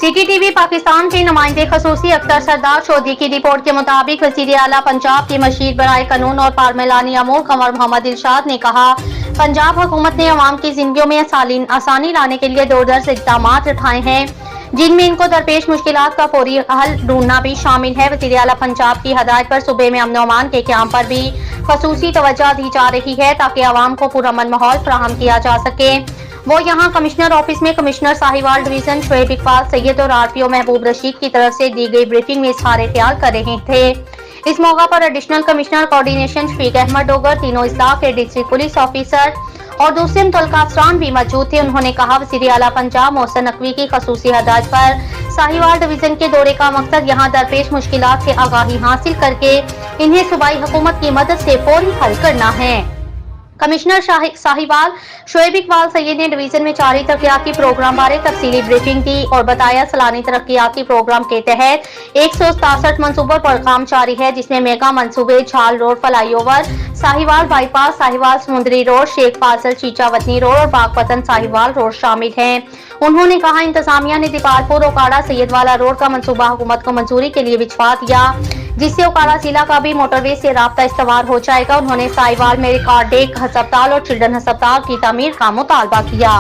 City TV Pakistan के नुमाइंदे खसूसी अख्तर सरदार चौधरी की रिपोर्ट के मुताबिक वज़ीर आला पंजाब की मशीर बराए कानून और पार्लिमानी अमूर कंवर मोहम्मद इरशाद ने कहा, पंजाब हुकूमत ने अवाम की जिंदगियों में आसानी लाने के लिए दो दर्ज इक़दाम उठाए हैं, जिनमें इनको दरपेश मुश्किलात का फौरी हल ढूंढना भी शामिल है। वज़ीर आला पंजाब की हदायत पर सूबे में अमन व अमान के क़याम पर भी खसूसी तवज्जो दी जा रही है ताकि अवाम को पुरअमन माहौल फराहम किया जा सके। वो यहाँ कमिश्नर ऑफिस में कमिश्नर साहिवाल डिवीजन शोएब इकबाल सैयद और आरटीओ महबूब रशीद की तरफ से दी गई ब्रीफिंग में इज़हार ख्याल कर रहे थे। इस मौका पर additional commissioner coordination Shafiq Ahmad Dogar, तीनों इस्लाह के डिस्ट्रिक्ट पुलिस ऑफिसर और दूसरे मुतल्लिका अफसरान भी मौजूद थे। उन्होंने कहा, वज़ीर आला पंजाब मोहसिन नकवी की खसूसी हदायत पर साहिवाल डिवीजन के दौरे का मकसद यहाँ दरपेश मुश्किलात से आगाही हासिल करके इन्हें सूबाई हुकूमत की मदद से फौरी हल करना है। कमिश्नर साहिवाल शोएब इकबाल सैयद ने डिवीजन में जारी तरक्याती प्रोग्राम बारे तफसीली ब्रीफिंग दी और बताया, सालानी तरक्याती प्रोग्राम के तहत 167 मंसूबों पर काम जारी है, जिसमें मेगा मंसूबे झाल road flyover, Sahiwal bypass, Sahiwal समुद्री रोड, शेख फाजल चीचावतनी रोड और बागपतन साहिवाल रोड शामिल हैं। उन्होंने कहा, इंतजामिया ने दीपालपुर ओकाड़ा सैयदवाला रोड का मंसूबा हुकूमत को मंजूरी के लिए भिजवा दिया, जिससे ओकाड़ा जिला का भी मोटरवे से राब्ता इस्तेमाल हो जाएगा। उन्होंने साहिवाल में कार्डियक अस्पताल और चिल्ड्रन अस्पताल की तामीर का मुतालबा किया।